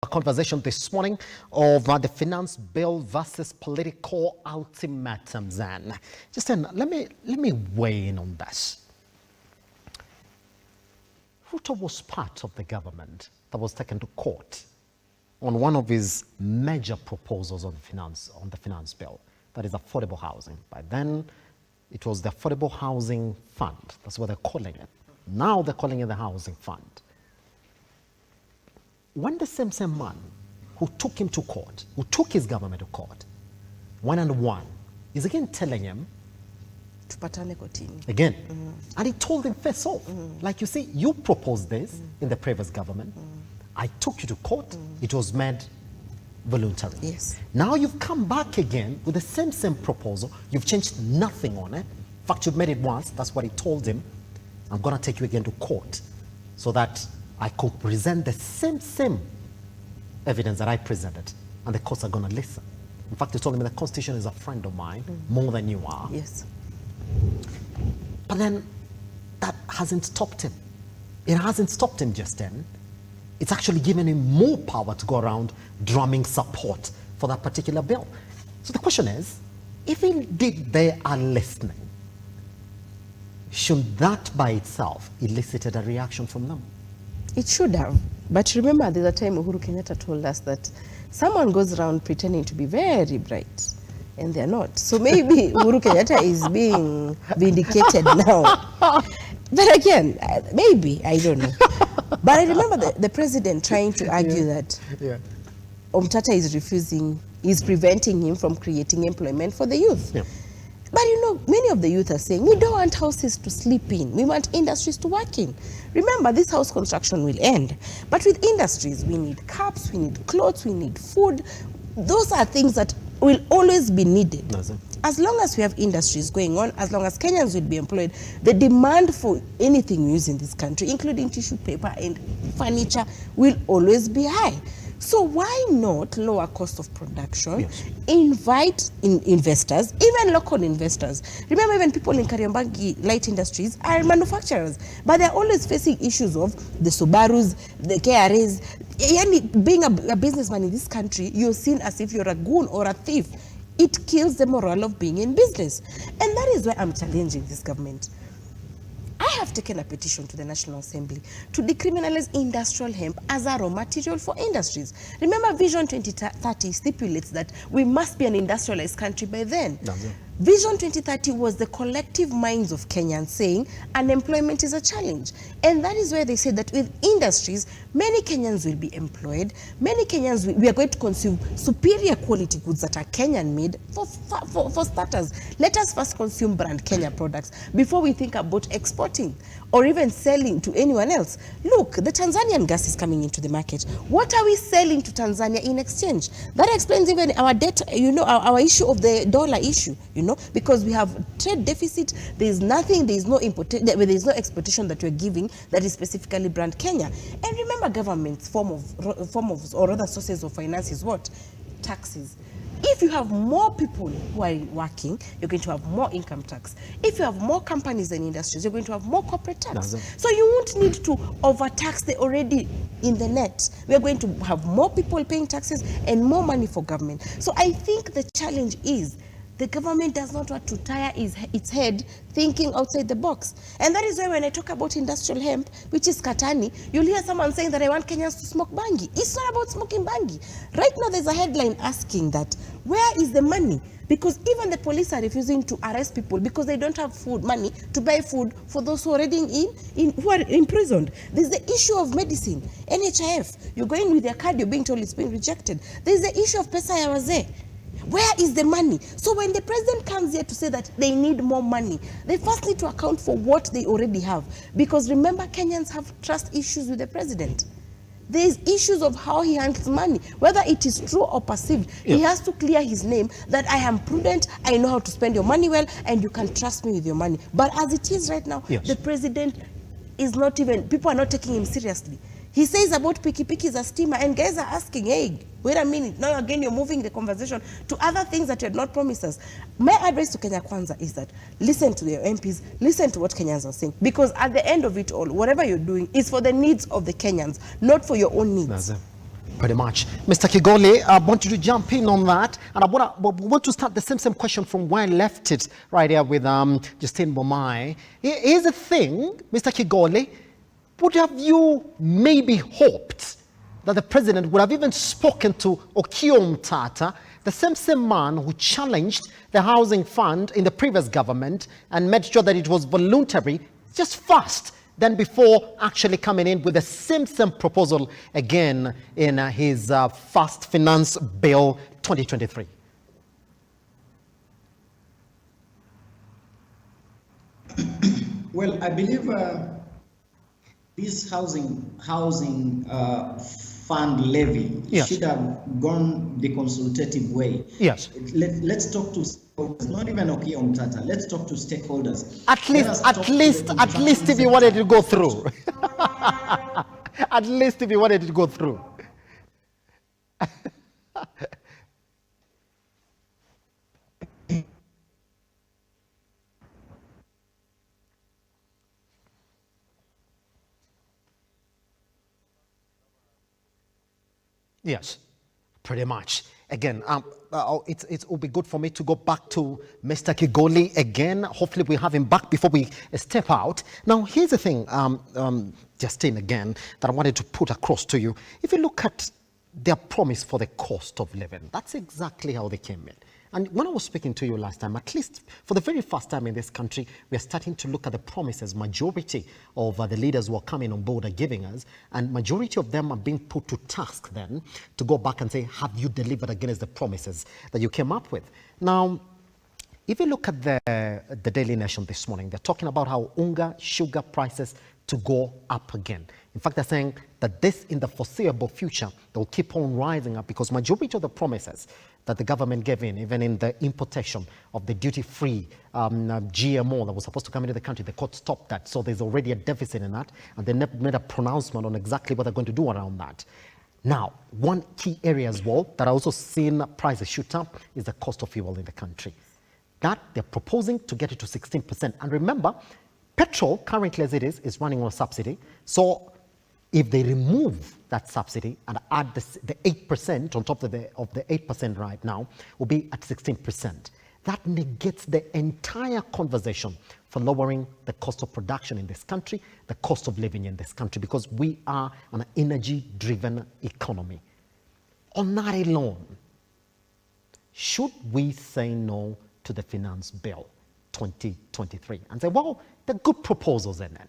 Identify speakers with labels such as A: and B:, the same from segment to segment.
A: A conversation this morning of the finance bill versus political ultimatums. And Justin, let me weigh in on this. Ruto was part of the government that was taken to court on one of his major proposals on the finance bill, that is affordable housing. By then, it was the Affordable Housing Fund. That's what they're calling it. Now they're calling it the Housing Fund. When the same man who took him to court, who took his government to court, one is again telling him
B: tupatane kotini
A: again. And he told him face off, like, you see, you proposed this in the previous government. I took you to court. It was made voluntary.
B: Yes.
A: Now you've come back again with the same proposal. You've changed nothing on it. In fact, you've made it once. That's what he told him. I'm going to take you again to court so that I could present the same evidence that I presented, and the courts are going to listen. In fact, he told me the Constitution is a friend of mine more than you are.
B: Yes.
A: But then that hasn't stopped him. It hasn't stopped him just then. It's actually given him more power to go around drumming support for that particular bill. So the question is, if indeed they are listening, should that by itself elicited a reaction from them?
B: It should have. But remember, there's a time Uhuru Kenyatta told us that someone goes around pretending to be very bright, and they're not. So maybe Uhuru Kenyatta is being vindicated now. But again, maybe, I don't know. But I remember the president trying to argue that Omtata is preventing him from creating employment for the youth.
A: Yeah.
B: But you know, many of the youth are saying, we don't want houses to sleep in. We want industries to work in. Remember, this house construction will end. But with industries, we need caps, we need clothes, we need food. Those are things that will always be needed. As long as we have industries going on, as long as Kenyans will be employed, the demand for anything we use in this country, including tissue paper and furniture, will always be high. So why not lower cost of production, invite investors, even local investors. Remember, even people in Kariobangi light industries are manufacturers, but they're always facing issues of the Subarus, the KRAs. Being a businessman in this country, you're seen as if you're a goon or a thief. It kills the morale of being in business. And that is why I'm challenging this government. I have taken a petition to the National Assembly to decriminalize industrial hemp as a raw material for industries. Remember, Vision 2030 stipulates that we must be an industrialized country by then. Vision 2030 was the collective minds of Kenyans saying unemployment is a challenge. And that is where they said that with industries, many Kenyans will be employed, many Kenyans, we are going to consume superior quality goods that are Kenyan made. For starters, let us first consume brand Kenya products before we think about exporting or even selling to anyone else. Look, the Tanzanian gas is coming into the market. What are we selling to Tanzania in exchange? That explains even our debt, you know, our issue of the dollar issue, you know, because we have trade deficit. There is nothing, there is no exportation that we're giving that is specifically brand Kenya. And remember, government's form of or other sources of finance is what? Taxes. If you have more people who are working, you're going to have more income tax. If you have more companies and industries, you're going to have more corporate tax. So you won't need to overtax the already in the net. We're going to have more people paying taxes and more money for government. So I think the challenge is the government does not want to tire its head thinking outside the box. And that is why when I talk about industrial hemp, which is Katani, you'll hear someone saying that I want Kenyans to smoke bangi. It's not about smoking bangi. Right now there's a headline asking that, where is the money? Because even the police are refusing to arrest people because they don't have money to buy food for those who are already who are imprisoned. There's the issue of medicine, NHIF. You're going with your card, you're being told it's been rejected. There's the issue of pesa ya wazee. Where is the money? So when the president comes here to say that they need more money, they first need to account for what they already have. Because remember, Kenyans have trust issues with the president. There's issues of how he handles money, whether it is true or perceived. He has to clear his name that I am prudent, I know how to spend your money well, and you can trust me with your money. But as it is right now, the president is not even, people are not taking him seriously. He says about pikipiki za stima, and guys are asking, hey, wait a minute, now again you're moving the conversation to other things that you had not promised us. My advice to Kenya Kwanza is that listen to your MPs, listen to what Kenyans are saying, because at the end of it all, whatever you're doing is for the needs of the Kenyans, not for your own needs.
A: Pretty much. Mr. Kigoli, I want you to jump in on that. And I want to start the same question from where I left it right here with Justine Bomai. Here's the thing, Mr. Kigoli, would have you maybe hoped that the president would have even spoken to Okiya Omtata, the same man who challenged the housing fund in the previous government and made sure that it was voluntary, just fast, than before actually coming in with the same proposal again in his Fast Finance Bill 2023?
C: Well, I believe this housing fund levy should have gone the consultative way.
A: Yes.
C: Let's talk to stakeholders, not even Okiya Omtata. Let's talk to stakeholders.
A: At least if you wanted to go through. At least if you wanted to go through. Yes, pretty much. Again, it will be good for me to go back to Mr. Kigoli again. Hopefully we have him back before we step out. Now, here's the thing, Justine, again, that I wanted to put across to you. If you look at their promise for the cost of living, that's exactly how they came in. And when I was speaking to you last time, at least for the very first time in this country, we are starting to look at the promises majority of the leaders who are coming on board are giving us, and majority of them are being put to task then to go back and say, have you delivered against the promises that you came up with? Now, if you look at the Daily Nation this morning, they're talking about how sugar prices to go up again. In fact, they're saying that this in the foreseeable future, they'll keep on rising up because majority of the promises that the government gave in, even in the importation of the duty-free GMO that was supposed to come into the country, the court stopped that. So there's already a deficit in that, and they never made a pronouncement on exactly what they're going to do around that. Now, one key area as well that I also seen prices shoot up is the cost of fuel in the country. That they're proposing to get it to 16%. And remember, petrol currently as it is running on a subsidy. So if they remove that subsidy and add the 8% on top of the 8% right now, will be at 16%. That negates the entire conversation for lowering the cost of production in this country, the cost of living in this country, because we are an energy-driven economy. On that alone, should we say no to the Finance Bill 2023 and say, well, they're good proposals in it,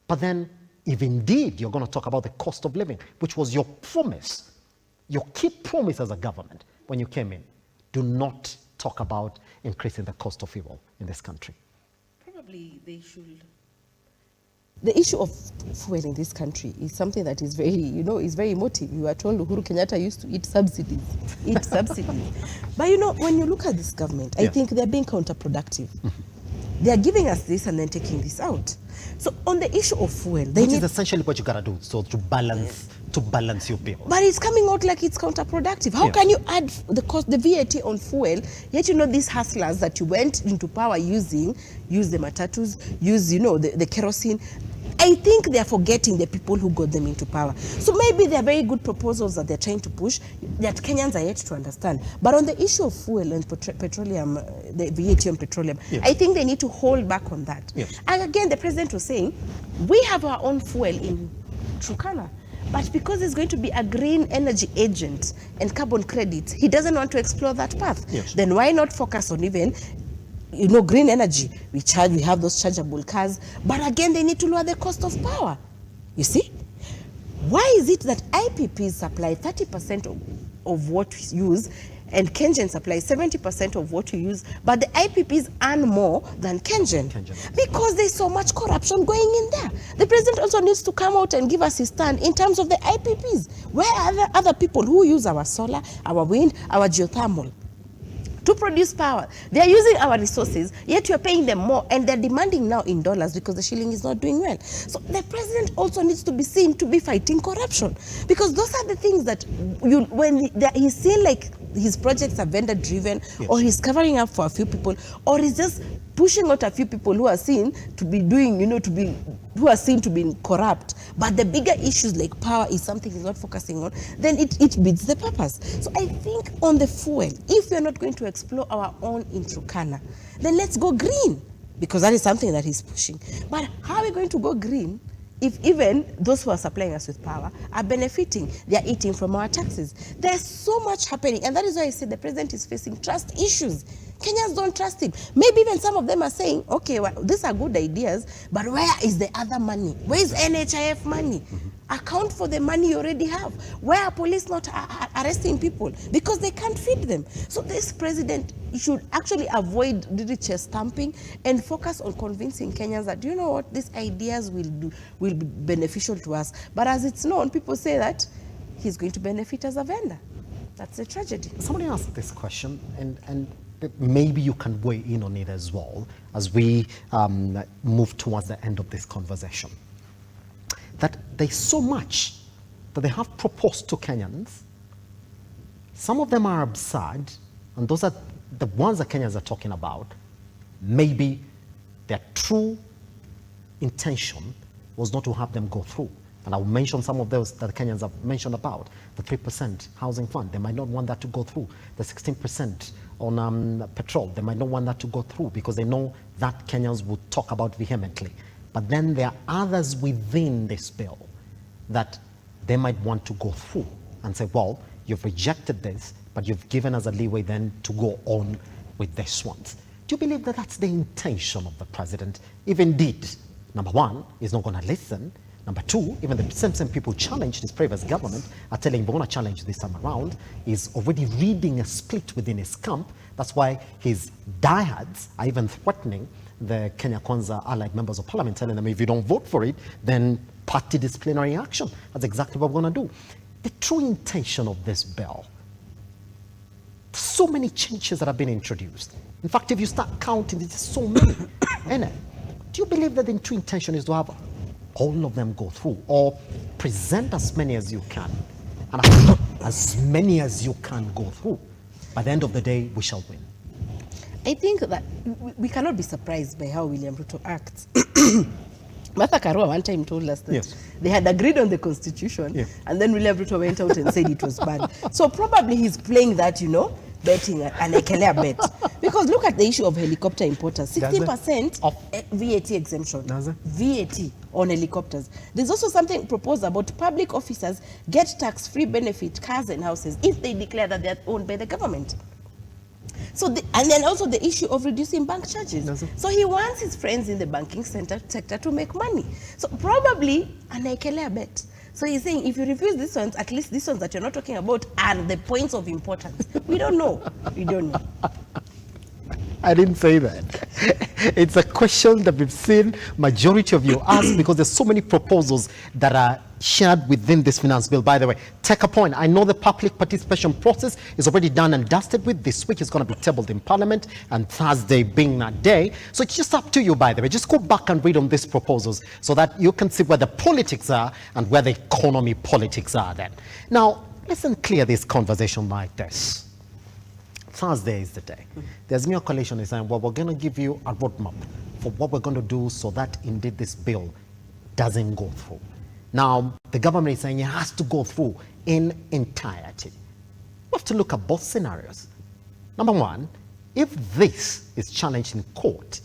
A: but then if indeed you're going to talk about the cost of living, which was your promise, your key promise as a government when you came in, do not talk about increasing the cost of fuel in this country.
B: Probably they should. The issue of fuel in this country is something that is very, is very emotive. You are told Uhuru Kenyatta used to eat subsidies. But when you look at this government, I think they're being counterproductive. They are giving us this and then taking this out. So on the issue of fuel, which is
A: essentially what you gotta do, so to balance your bill.
B: But it's coming out like it's counterproductive. How can you add the cost, the VAT on fuel, yet these hustlers that you went into power use the matatus, use the kerosene. I think they're forgetting the people who got them into power. So maybe they're very good proposals that they're trying to push that Kenyans are yet to understand. But on the issue of fuel and petroleum, the VAT on petroleum, I think they need to hold back on that. And again, the president was saying, we have our own fuel in Turkana. But because it's going to be a green energy agent and carbon credits, he doesn't want to explore that path. Then why not focus on even green energy? We have those chargeable cars, but again, they need to lower the cost of power. You see? Why is it that IPPs supply 30% of what we use and KenGen supplies 70% of what we use, but the IPPs earn more than KenGen because there's so much corruption going in there. The president also needs to come out and give us his stand in terms of the IPPs. Where are the other people who use our solar, our wind, our geothermal to produce power? They're using our resources, yet you're paying them more, and they're demanding now in dollars because the shilling is not doing well. So the president also needs to be seen to be fighting corruption, because those are the things that when he's seen like his projects are vendor driven, or he's covering up for a few people, or he's just pushing out a few people who are seen to be doing, who are seen to be corrupt, but the bigger issues like power is something he's not focusing on, then it beats the purpose. So I think on the fuel, if we're not going to explore our own in Turkana, then let's go green, because that is something that he's pushing. But how are we going to go green if even those who are supplying us with power are benefiting? They are eating from our taxes. There's so much happening, and that is why I said the president is facing trust issues. Kenyans don't trust him. Maybe even some of them are saying, okay, well, these are good ideas, but where is the other money? Where is NHIF money? Account for the money you already have. Why are police not arresting people? Because they can't feed them. So this president should actually avoid really chest stamping and focus on convincing Kenyans that, you know what, these ideas will be beneficial to us. But as it's known, people say that he's going to benefit as a vendor. That's a tragedy.
A: Somebody asked this question, and maybe you can weigh in on it as well as we move towards the end of this conversation. That there's so much that they have proposed to Kenyans. Some of them are absurd, and those are the ones that Kenyans are talking about. Maybe their true intention was not to have them go through. And I will mention some of those that the Kenyans have mentioned about. The 3% housing fund, they might not want that to go through. The 16% on petrol, they might not want that to go through because they know that Kenyans would talk about vehemently. But then there are others within this bill that they might want to go through and say, well, you've rejected this, but you've given us a leeway then to go on with this one. Do you believe that that's the intention of the president? If indeed, number one, he's not going to listen. Number two, even the same people who challenged his previous government are telling him, we're going to challenge this time around. He's already reading a split within his camp. That's why his diehards are even threatening the Kenya Kwanza allied members of parliament, telling them if you don't vote for it, then party disciplinary action. That's exactly what we're going to do. The true intention of this bill, so many changes that have been introduced. In fact, if you start counting, there's so many. And do you believe that the true intention is to have all of them go through, or present as many as you can, and as many as you can go through? By the end of the day, we shall win.
B: I think that we cannot be surprised by how William Ruto acts. Martha Karua one time told us that they had agreed on the constitution, and then William Ruto went out and said it was bad. So probably he's playing that, betting an ekelea bet. Because look at the issue of helicopter importers. 16% of VAT exemption. VAT on helicopters. There's also something proposed about public officers get tax-free benefit cars and houses if they declare that they're owned by the government. So, and then also the issue of reducing bank charges. So he wants his friends in the banking sector to make money. So probably an ekelea bet. So he's saying, if you refuse these ones, at least these ones that you're not talking about are the points of importance. We don't know. We don't know.
A: I didn't say that. It's a question that we've seen majority of you ask because there's so many proposals that are shared within this finance bill. By the way, take a point. I know the public participation process is already done and dusted with. This week is going to be tabled in Parliament, and Thursday being that day. So it's just up to you, by the way. Just go back and read on these proposals so that you can see where the politics are and where the economy politics are then. Now, listen, clear this conversation like this. Thursday is the day. The Azimio coalition is saying, well, we're going to give you a roadmap for what we're going to do so that indeed this bill doesn't go through. Now, the government is saying it has to go through in entirety. We have to look at both scenarios. Number one, if this is challenged in court,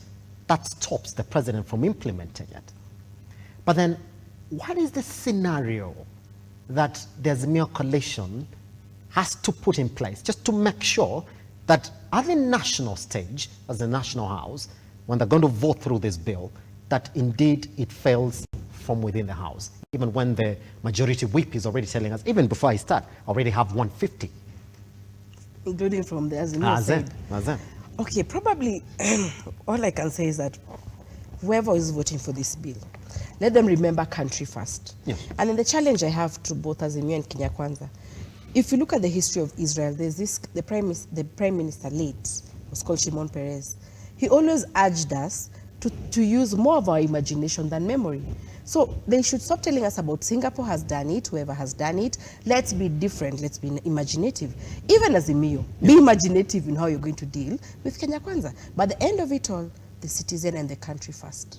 A: that stops the president from implementing it. But then, what is the scenario that the Azimio coalition has to put in place just to make sure that at the national stage, as the National House, when they're going to vote through this bill, that indeed it fails from within the House, even when the majority whip is already telling us, even before I start, I already have 150.
B: Including from the Azimio side. Okay, probably all I can say is that whoever is voting for this bill, let them remember country first.
A: Yes.
B: And then the challenge I have to both Azimio and Kenya Kwanza, if you look at the history of Israel, there's this, the prime minister late was called Shimon Peres. He always urged us to use more of our imagination than memory. So they should stop telling us about Singapore has done it, whoever has done it. Let's be different, let's be imaginative. Even Azimio, be imaginative in how you're going to deal with Kenya Kwanza. But at the end of it all, the citizen and the country first.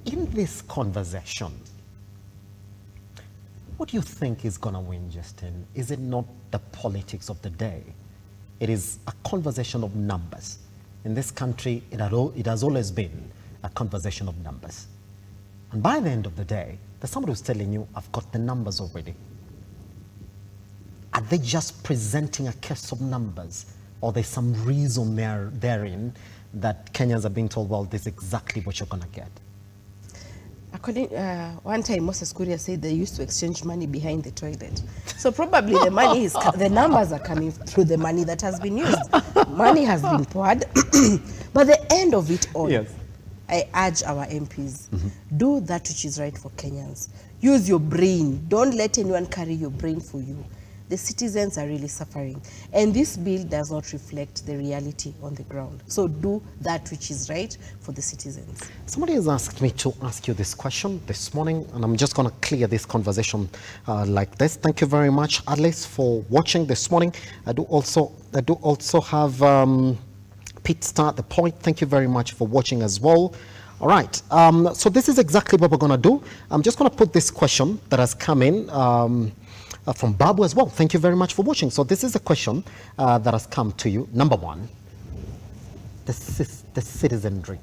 A: In this conversation, what do you think is going to win, Justin? Is it not the politics of the day? It is a conversation of numbers. In this country, it has always been a conversation of numbers. And by the end of the day, there's somebody who's telling you, I've got the numbers already. Are they just presenting a case of numbers? Or there's some reason therein that Kenyans are being told, well, this is exactly what you're going to get?
B: According, one time Moses Kuria said they used to exchange money behind the toilet. So probably the money is, the numbers are coming through the money that has been used. Money has been poured. But the end of it all,
A: Yes.
B: I urge our MPs, do that which is right for Kenyans. Use your brain. Don't let anyone carry your brain for you. The citizens are really suffering. And this bill does not reflect the reality on the ground. So do that which is right for the citizens.
A: Somebody has asked me to ask you this question this morning, and I'm just going to clear this conversation like this. Thank you very much, Alice, for watching this morning. I do also have Pete Star at the point. Thank you very much for watching as well. All right, so this is exactly what we're going to do. I'm just going to put this question that has come in from Babu as well. Thank you very much for watching. So this is a question that has come to you. Number one, the citizenry.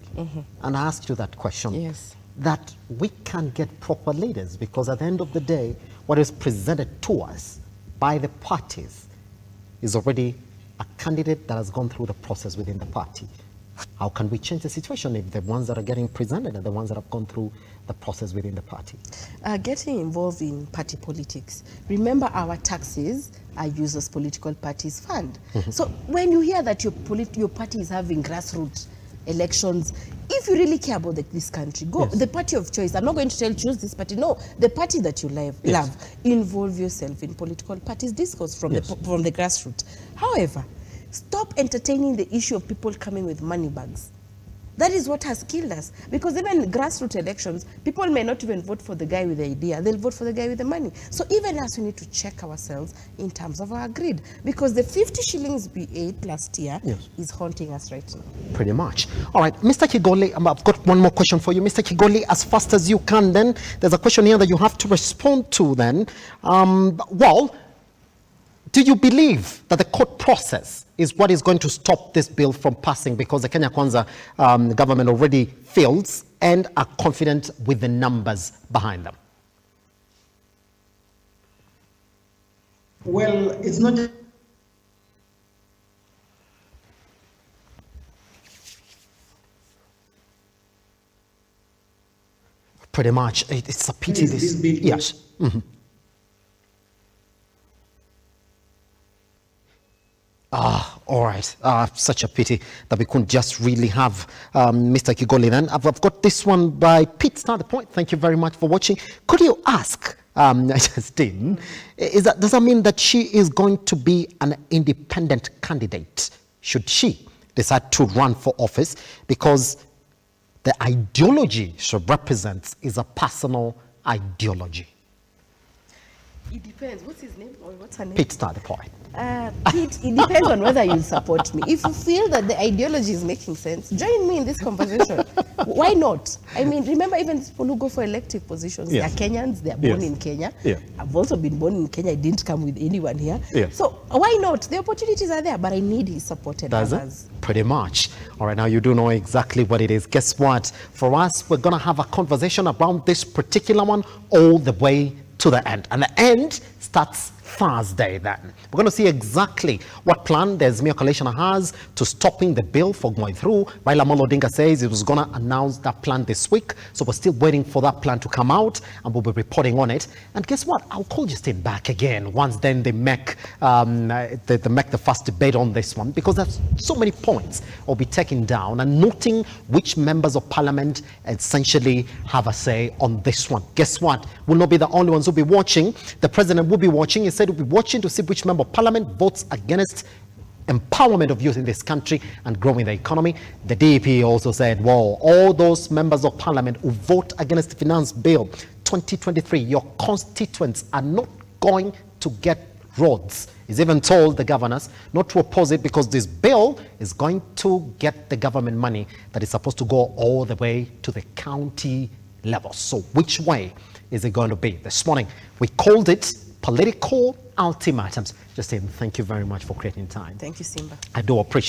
A: And I asked you that question.
B: Yes.
A: That we can't get proper leaders because at the end of the day, what is presented to us by the parties is already a candidate that has gone through the process within the party. How can we change the situation if the ones that are getting presented are the ones that have gone through the process within the party?
B: Getting involved in party politics. Remember, our taxes are used as political parties fund. So when you hear that your party is having grassroots elections, if you really care about this country, go.
A: Yes.
B: The party of choice. I'm not going to tell you choose this party. No, the party that you love. Involve yourself in political parties discourse from
A: Yes.
B: from the grassroots. However, stop entertaining the issue of people coming with money bags. That is what has killed us. Because even in grassroots elections, people may not even vote for the guy with the idea. They'll vote for the guy with the money. So even us, we need to check ourselves in terms of our greed. Because the 50 shillings we ate last year is haunting us right now.
A: Pretty much. All right, Mr. Kigoli, I've got one more question for you. Mr. Kigoli, as fast as you can then, there's a question here that you have to respond to then. Well, do you believe that the court process is what is going to stop this bill from passing because the Kenya Kwanza government already feels and are confident with the numbers behind them?
C: Well, it's not just
A: Pretty much. It's a pity
C: this bill.
A: Yes. All right. Such a pity that we couldn't just really have Mr. Kigoli then. I've got this one by Pete Star, the point. Thank you very much for watching. Could you ask Justine, does that mean that she is going to be an independent candidate should she decide to run for office? Because the ideology she represents is a personal ideology.
B: It depends. What's his name or what's her name?
A: Pete Star, the point.
B: Pete, it depends on whether you support me. If you feel that the ideology is making sense, join me in this conversation. Why not? I mean, remember even people who go for elective positions,
A: Yes.
B: they are Kenyans, they are born
A: Yes.
B: in Kenya.
A: Yeah.
B: I've also been born in Kenya. I didn't come with anyone here.
A: Yeah.
B: So why not? The opportunities are there, but I need his support and
A: Does
B: others.
A: it? Pretty much. All right, now you do know exactly what it is. Guess what? For us, we're going to have a conversation around this particular one all the way to the end. And the end starts Thursday then. We're going to see exactly what plan the Azimio coalition has to stopping the bill from going through. Raila Amolo Odinga says it was going to announce that plan this week. So we're still waiting for that plan to come out and we'll be reporting on it. And guess what? I'll call Justine back again once then they make the first debate on this one, because there's so many points will be taken down and noting which members of parliament essentially have a say on this one. Guess what? We'll not be the only ones who'll be watching. The president will be watching. He said we'll be watching to see which member of parliament votes against empowerment of youth in this country and growing the economy. The DAP also said, well, all those members of parliament who vote against the finance bill 2023, your constituents are not going to get roads. He's even told the governors not to oppose it because this bill is going to get the government money that is supposed to go all the way to the county level. So which way is it going to be? This morning, we called it political ultimatums. Just saying thank you very much for creating time.
B: Thank you, Simba.
A: I do appreciate